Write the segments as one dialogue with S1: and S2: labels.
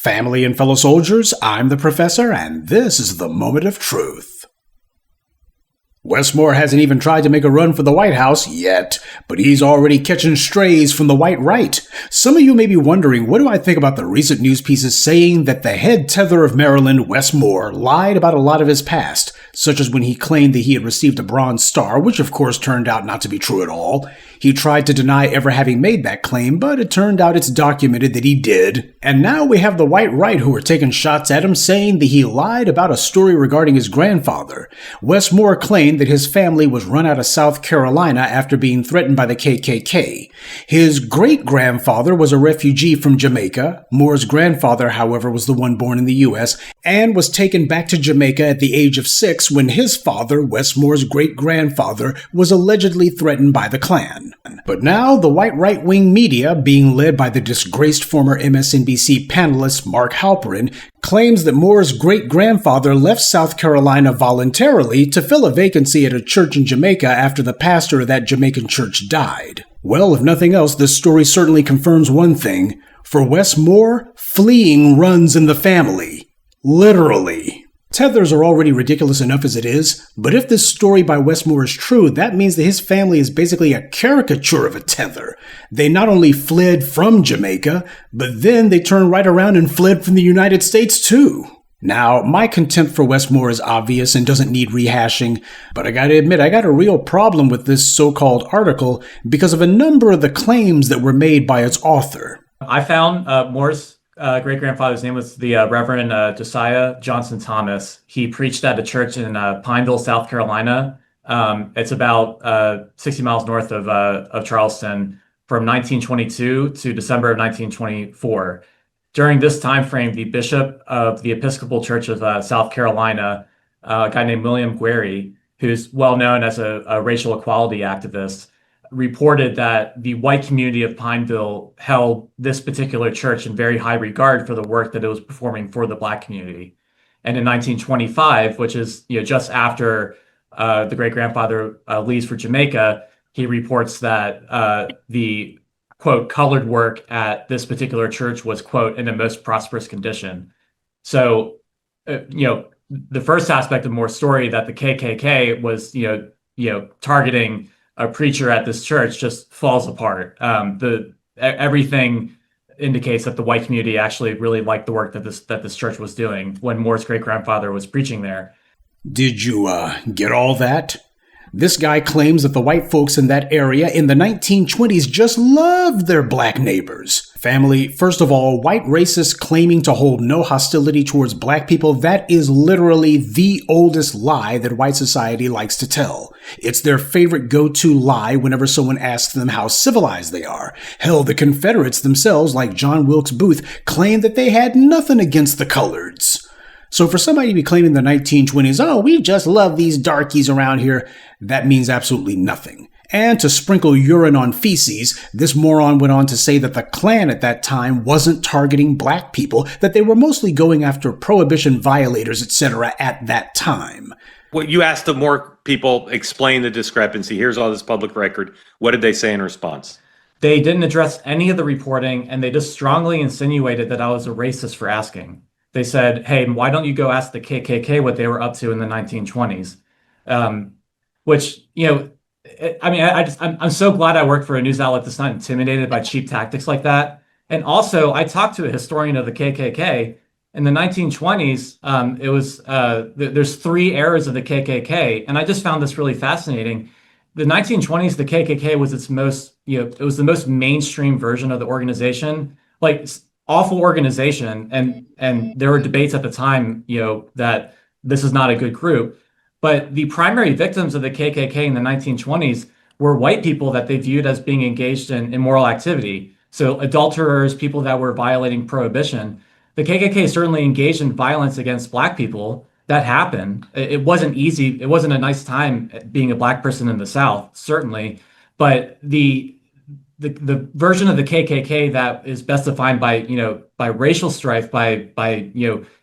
S1: Family and fellow soldiers, I'm the Professor, and this is the Moment of Truth. Wes Moore hasn't even tried to make a run for the White House yet, but he's already catching strays from the white right. Some of you may be wondering, what do I think about the recent news pieces saying that the head tether of Maryland, Wes Moore, lied about a lot of his past, such as when he claimed that he had received a Bronze Star, which of course turned out not to be true at all. He tried to deny ever having made that claim, but it turned out it's documented that he did. And now we have the white right who are taking shots at him, saying that he lied about a story regarding his grandfather. Wes Moore claimed that his family was run out of South Carolina after being threatened by the KKK. His great-grandfather was a refugee from Jamaica. Moore's grandfather, however, was the one born in the U.S. and was taken back to Jamaica at the age of 6 when his father, Wes Moore's great-grandfather, was allegedly threatened by the Klan. But now the white right-wing media, being led by the disgraced former MSNBC panelist Mark Halperin, claims that Moore's great-grandfather left South Carolina voluntarily to fill a vacancy at a church in Jamaica after the pastor of that Jamaican church died. Well, if nothing else, this story certainly confirms one thing. For Wes Moore, fleeing runs in the family. Literally. Tethers are already ridiculous enough as it is, but if this story by Wes Moore is true, that means that his family is basically a caricature of a tether. They not only fled from Jamaica, but then they turned right around and fled from the United States too. Now, my contempt for Wes Moore is obvious and doesn't need rehashing, but I gotta admit, I got a real problem with this so-called article because of a number of the claims that were made by its author.
S2: I found Moore's great-grandfather's name was the Reverend Josiah Johnson Thomas. He preached at a church in Pineville, South Carolina. It's about 60 miles north of Charleston from 1922 to December of 1924. During this time frame, the bishop of the Episcopal Church of South Carolina, a guy named William Guerry, who's well known as a racial equality activist, reported that the white community of Pineville held this particular church in very high regard for the work that it was performing for the Black community. And in 1925, which is just after the great-grandfather leaves for Jamaica, he reports that the quote colored work at this particular church was quote in the most prosperous condition. So the first aspect of Moore's story, that the KKK was targeting a preacher at this church, just falls apart. Everything indicates that the white community actually really liked the work that this church was doing when Moore's great-grandfather was preaching there.
S1: Did you get all that? This guy claims that the white folks in that area in the 1920s just loved their black neighbors. Family, first of all, white racists claiming to hold no hostility towards black people, that is literally the oldest lie that white society likes to tell. It's their favorite go-to lie whenever someone asks them how civilized they are. Hell, the Confederates themselves, like John Wilkes Booth, claimed that they had nothing against the coloreds. So for somebody to be claiming the 1920s, oh, we just love these darkies around here, that means absolutely nothing. And to sprinkle urine on feces, this moron went on to say that the Klan at that time wasn't targeting black people, that they were mostly going after prohibition violators, etc. at that time.
S3: Well, you asked the more people explain the discrepancy. Here's all this public record. What did they say in response?
S2: They didn't address any of the reporting, and they just strongly insinuated that I was a racist for asking. They said, hey, why don't you go ask the KKK what they were up to in the 1920s? Which, I'm so glad I work for a news outlet that's not intimidated by cheap tactics like that. And also, I talked to a historian of the KKK. In the 1920s, there's 3 eras of the KKK, and I just found this really fascinating. The 1920s, the KKK was it was the most mainstream version of the organization, like awful organization, and there were debates at the time, that this is not a good group. But the primary victims of the KKK in the 1920s were white people that they viewed as being engaged in immoral activity. So adulterers, people that were violating prohibition. The KKK certainly engaged in violence against black people. That happened. It wasn't easy. It wasn't a nice time being a black person in the South, certainly. But the version of the KKK that is best defined by racial strife, by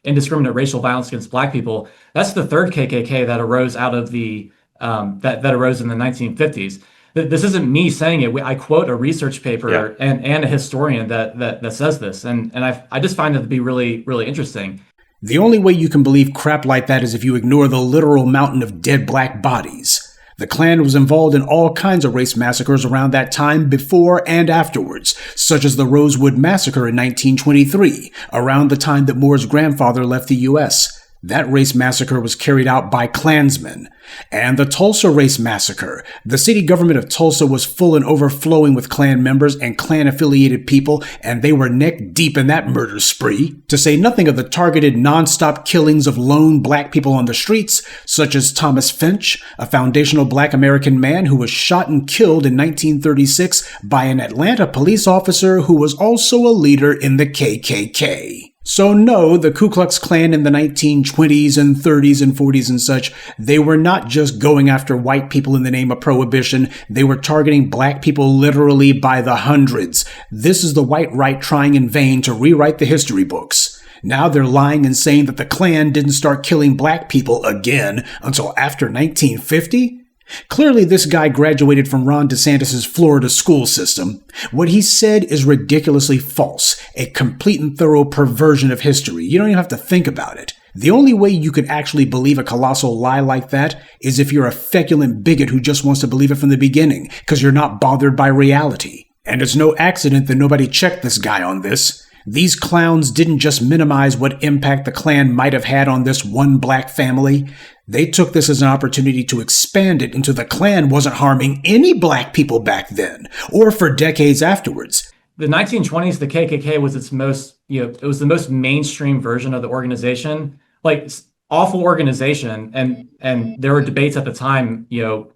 S2: indiscriminate racial violence against black people, that's the third KKK that arose out of the that arose in the 1950s. This isn't me saying it. I quote a research paper
S3: Yeah.
S2: and a historian that says this, and I just find it to be really, really interesting.
S1: The only way you can believe crap like that is if you ignore the literal mountain of dead black bodies. The Klan was involved in all kinds of race massacres around that time, before and afterwards, such as the Rosewood Massacre in 1923, around the time that Moore's grandfather left the U.S. That race massacre was carried out by Klansmen. And the Tulsa Race Massacre. The city government of Tulsa was full and overflowing with Klan members and Klan-affiliated people, and they were neck deep in that murder spree. To say nothing of the targeted non-stop killings of lone black people on the streets, such as Thomas Finch, a foundational black American man who was shot and killed in 1936 by an Atlanta police officer who was also a leader in the KKK. So no, the Ku Klux Klan in the 1920s and 30s and 40s and such, they were not just going after white people in the name of prohibition. They were targeting black people literally by the hundreds. This is the white right trying in vain to rewrite the history books. Now they're lying and saying that the Klan didn't start killing black people again until after 1950? Clearly, this guy graduated from Ron DeSantis' Florida school system. What he said is ridiculously false, a complete and thorough perversion of history. You don't even have to think about it. The only way you could actually believe a colossal lie like that is if you're a feculent bigot who just wants to believe it from the beginning, because you're not bothered by reality. And it's no accident that nobody checked this guy on this. These clowns didn't just minimize what impact the Klan might have had on this one black family. They took this as an opportunity to expand it into the Klan wasn't harming any black people back then, or for decades afterwards.
S2: The 1920s, the KKK was its most, it was the most mainstream version of the organization, like awful organization. And there were debates at the time,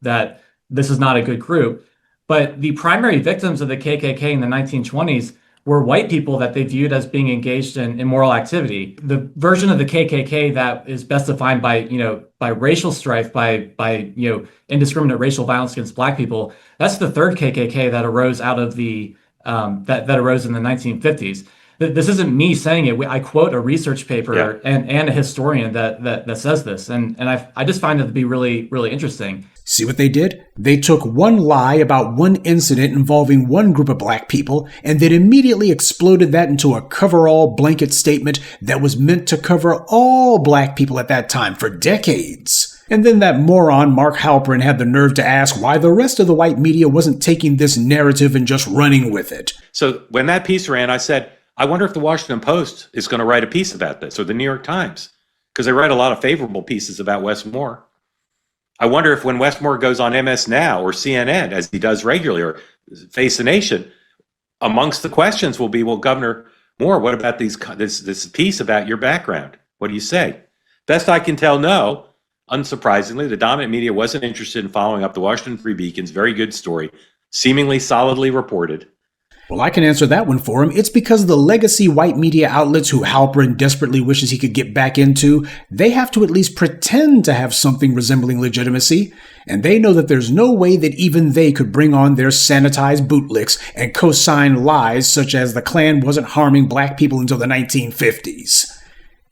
S2: that this is not a good group. But the primary victims of the KKK in the 1920s were white people that they viewed as being engaged in immoral activity. The version of the KKK that is best defined by racial strife, by indiscriminate racial violence against black people, that's the third KKK that arose out of the that arose in the 1950s. This isn't me saying it. I quote a research paper and a historian that says this, and I just find it to be really, really interesting.
S1: See what they did? They took one lie about one incident involving one group of black people and then immediately exploded that into a coverall blanket statement that was meant to cover all black people at that time for decades. And then that moron Mark Halperin had the nerve to ask why the rest of the white media wasn't taking this narrative and just running with it.
S3: So when that piece ran, I said, I wonder if the Washington Post is going to write a piece about this, or the New York Times, because they write a lot of favorable pieces about Wes Moore. I wonder if when Wes Moore goes on MS Now or CNN, as he does regularly, or Face the Nation, amongst the questions will be, well, Governor Moore, what about this piece about your background? What do you say? Best I can tell, no. Unsurprisingly, the dominant media wasn't interested in following up the Washington Free Beacon's very good story, seemingly solidly reported.
S1: Well, I can answer that one for him. It's because the legacy white media outlets who Halperin desperately wishes he could get back into, they have to at least pretend to have something resembling legitimacy. And they know that there's no way that even they could bring on their sanitized bootlicks and co-sign lies such as the Klan wasn't harming black people until the 1950s.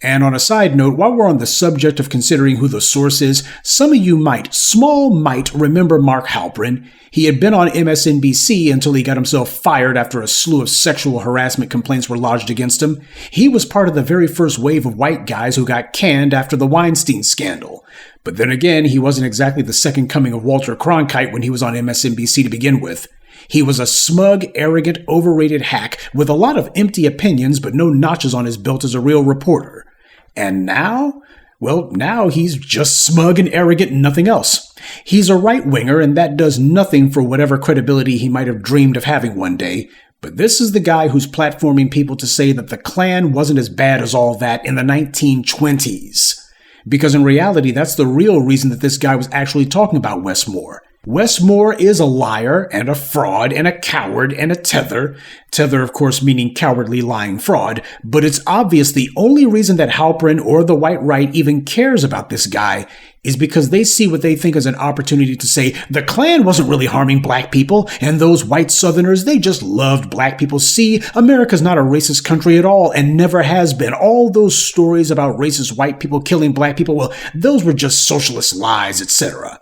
S1: And on a side note, while we're on the subject of considering who the source is, some of you might remember Mark Halperin. He had been on MSNBC until he got himself fired after a slew of sexual harassment complaints were lodged against him. He was part of the very first wave of white guys who got canned after the Weinstein scandal. But then again, he wasn't exactly the second coming of Walter Cronkite when he was on MSNBC to begin with. He was a smug, arrogant, overrated hack with a lot of empty opinions but no notches on his belt as a real reporter. And now? Well, now he's just smug and arrogant and nothing else. He's a right-winger, and that does nothing for whatever credibility he might have dreamed of having one day. But this is the guy who's platforming people to say that the Klan wasn't as bad as all that in the 1920s. Because in reality, that's the real reason that this guy was actually talking about Wes Moore. Wes Moore is a liar and a fraud and a coward and a tether. Tether, of course, meaning cowardly lying fraud. But it's obvious the only reason that Halperin or the white right even cares about this guy is because they see what they think is an opportunity to say the Klan wasn't really harming black people, and those white Southerners, they just loved black people. See, America's not a racist country at all and never has been. All those stories about racist white people killing black people, well, those were just socialist lies, etc.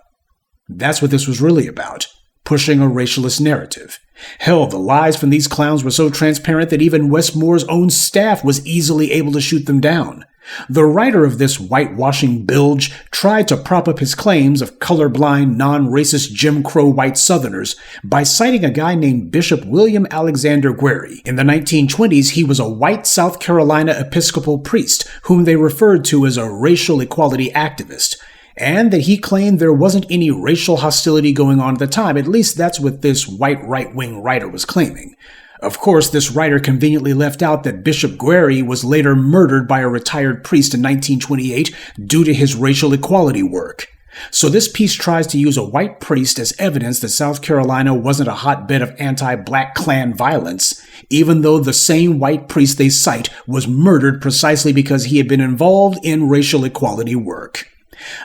S1: That's what this was really about. pushing a racialist narrative. Hell, the lies from these clowns were so transparent that even Wes Moore's own staff was easily able to shoot them down. The writer of this whitewashing bilge tried to prop up his claims of colorblind, non-racist Jim Crow white Southerners by citing a guy named Bishop William Alexander Guery. In the 1920s, he was a white South Carolina Episcopal priest whom they referred to as a racial equality activist, and that he claimed there wasn't any racial hostility going on at the time. At least that's what this white right-wing writer was claiming. Of course, this writer conveniently left out that Bishop Guery was later murdered by a retired priest in 1928 due to his racial equality work. So this piece tries to use a white priest as evidence that South Carolina wasn't a hotbed of anti-black Klan violence, even though the same white priest they cite was murdered precisely because he had been involved in racial equality work.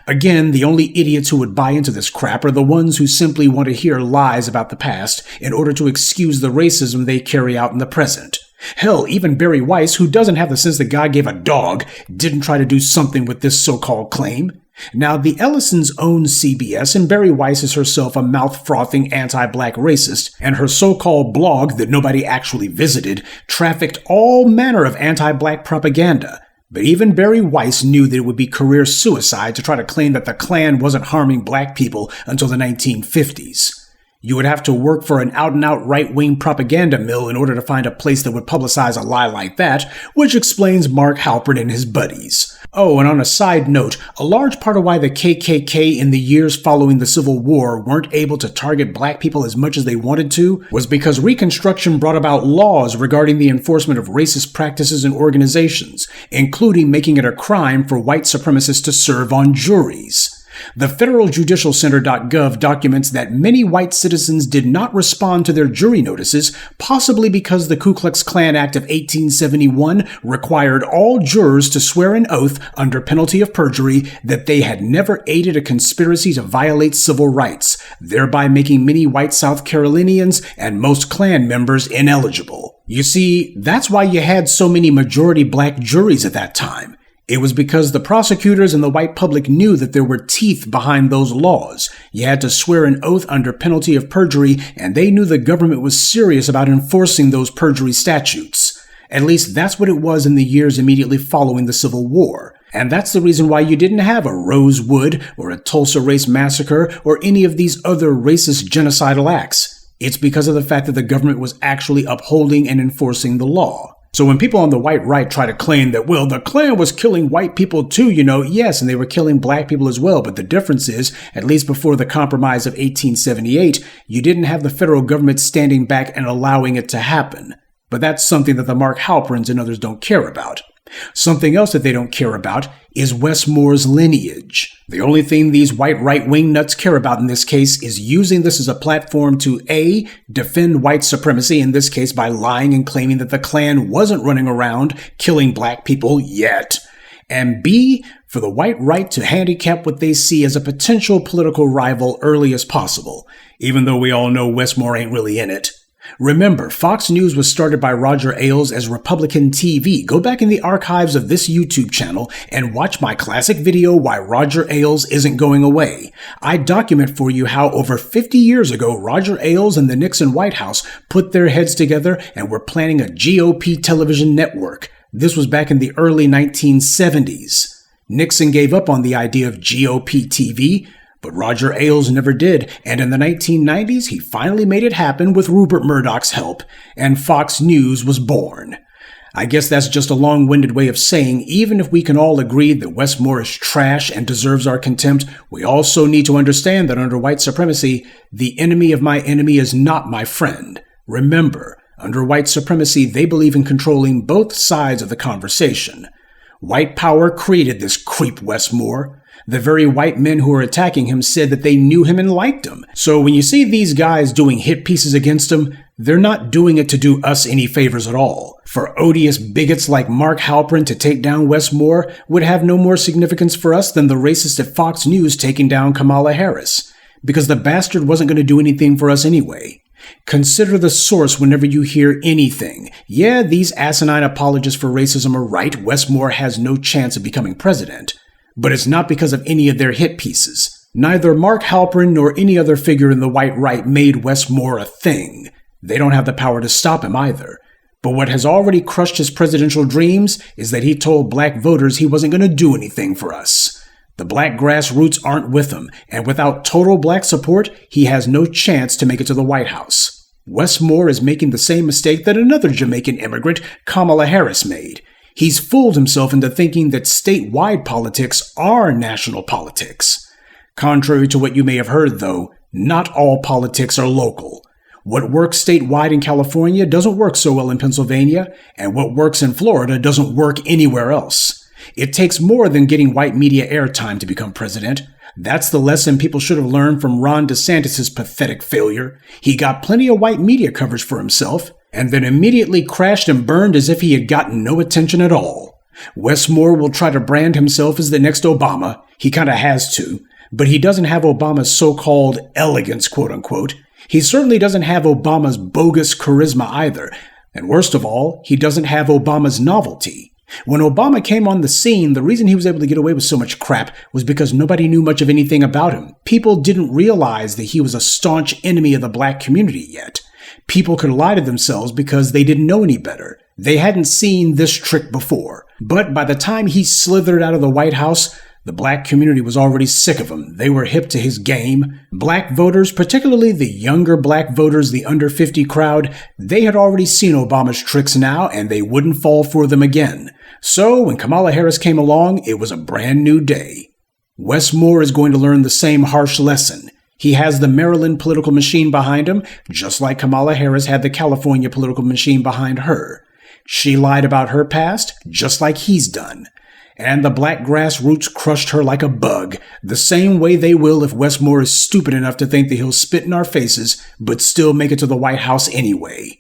S1: Again, the only idiots who would buy into this crap are the ones who simply want to hear lies about the past in order to excuse the racism they carry out in the present. Hell, even Barry Weiss, who doesn't have the sense that God gave a dog, didn't try to do something with this so-called claim. Now, the Ellisons own CBS, and Barry Weiss is herself a mouth-frothing anti-black racist, and her so-called blog that nobody actually visited trafficked all manner of anti-black propaganda. But even Barry Weiss knew that it would be career suicide to try to claim that the Klan wasn't harming black people until the 1950s. You would have to work for an out-and-out right-wing propaganda mill in order to find a place that would publicize a lie like that, which explains Mark Halperin and his buddies. Oh, and on a side note, a large part of why the KKK in the years following the Civil War weren't able to target black people as much as they wanted to was because Reconstruction brought about laws regarding the enforcement of racist practices and organizations, including making it a crime for white supremacists to serve on juries. The federaljudicialcenter.gov documents that many white citizens did not respond to their jury notices, possibly because the Ku Klux Klan Act of 1871 required all jurors to swear an oath under penalty of perjury that they had never aided a conspiracy to violate civil rights, thereby making many white South Carolinians and most Klan members ineligible. You see, that's why you had so many majority black juries at that time. It was because the prosecutors and the white public knew that there were teeth behind those laws. You had to swear an oath under penalty of perjury, and they knew the government was serious about enforcing those perjury statutes. At least that's what it was in the years immediately following the Civil War. And that's the reason why you didn't have a Rosewood or a Tulsa Race Massacre or any of these other racist genocidal acts. It's because of the fact that the government was actually upholding and enforcing the law. So when people on the white right try to claim that, well, the Klan was killing white people too, yes, and they were killing black people as well. But the difference is, at least before the Compromise of 1878, you didn't have the federal government standing back and allowing it to happen. But that's something that the Mark Halperins and others don't care about. Something else that they don't care about is Wes Moore's lineage. The only thing these white right-wing nuts care about in this case is using this as a platform to A, defend white supremacy, in this case by lying and claiming that the Klan wasn't running around killing black people yet, and B, for the white right to handicap what they see as a potential political rival early as possible, even though we all know Wes Moore ain't really in it. Remember, Fox News was started by Roger Ailes as Republican TV. Go back in the archives of this YouTube channel and watch my classic video, Why Roger Ailes Isn't Going Away. I document for you how over 50 years ago, Roger Ailes and the Nixon White House put their heads together and were planning a GOP television network. This was back in the early 1970s. Nixon gave up on the idea of GOP TV, but Roger Ailes never did, and in the 1990s, he finally made it happen with Rupert Murdoch's help, and Fox News was born. I guess that's just a long-winded way of saying, even if we can all agree that Wes Moore is trash and deserves our contempt, we also need to understand that under white supremacy, the enemy of my enemy is not my friend. Remember, under white supremacy, they believe in controlling both sides of the conversation. White power created this creep Wes Moore. The very white men who are attacking him said that they knew him and liked him. So when you see these guys doing hit pieces against him, they're not doing it to do us any favors at all. For odious bigots like Mark Halperin to take down Wes Moore would have no more significance for us than the racists at Fox News taking down Kamala Harris, because the bastard wasn't going to do anything for us anyway. Consider the source whenever you hear anything. Yeah, these asinine apologists for racism are right. Wes Moore has no chance of becoming president. But it's not because of any of their hit pieces. Neither Mark Halperin nor any other figure in the white right made Wes Moore a thing. They don't have the power to stop him either. But what has already crushed his presidential dreams is that he told black voters he wasn't going to do anything for us. The black grassroots aren't with him, and without total black support, he has no chance to make it to the White House. Wes Moore is making the same mistake that another Jamaican immigrant, Kamala Harris, made. He's fooled himself into thinking that statewide politics are national politics. Contrary to what you may have heard, though, not all politics are local. What works statewide in California doesn't work so well in Pennsylvania, and what works in Florida doesn't work anywhere else. It takes more than getting white media airtime to become president. That's the lesson people should have learned from Ron DeSantis' pathetic failure. He got plenty of white media coverage for himself, and then immediately crashed and burned as if he had gotten no attention at all. Wes Moore will try to brand himself as the next Obama. He kind of has to. But he doesn't have Obama's so-called elegance, quote-unquote. He certainly doesn't have Obama's bogus charisma either. And worst of all, he doesn't have Obama's novelty. When Obama came on the scene, the reason he was able to get away with so much crap was because nobody knew much of anything about him. People didn't realize that he was a staunch enemy of the black community yet. People could lie to themselves because they didn't know any better. They hadn't seen this trick before. But by the time he slithered out of the White House, the black community was already sick of him. They were hip to his game. Black voters, particularly the younger black voters, the under 50 crowd, they had already seen Obama's tricks now, and they wouldn't fall for them again. So when Kamala Harris came along, it was a brand new day. Wes Moore is going to learn the same harsh lesson. He has the Maryland political machine behind him, just like Kamala Harris had the California political machine behind her. She lied about her past, just like he's done. And the black grassroots crushed her like a bug, the same way they will if Wes Moore is stupid enough to think that he'll spit in our faces, but still make it to the White House anyway.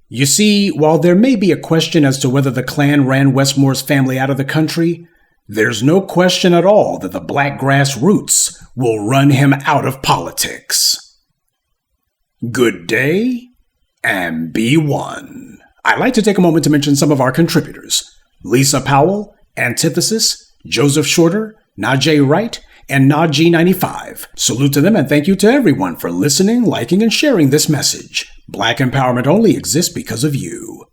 S1: You see, while there may be a question as to whether the Klan ran Wes Moore's family out of the country, there's no question at all that the black grassroots will run him out of politics. Good day, and be one. I'd like to take a moment to mention some of our contributors. Lisa Powell, Antithesis, Joseph Shorter, Najee Wright, and Najee95. Salute to them and thank you to everyone for listening, liking, and sharing this message. Black empowerment only exists because of you.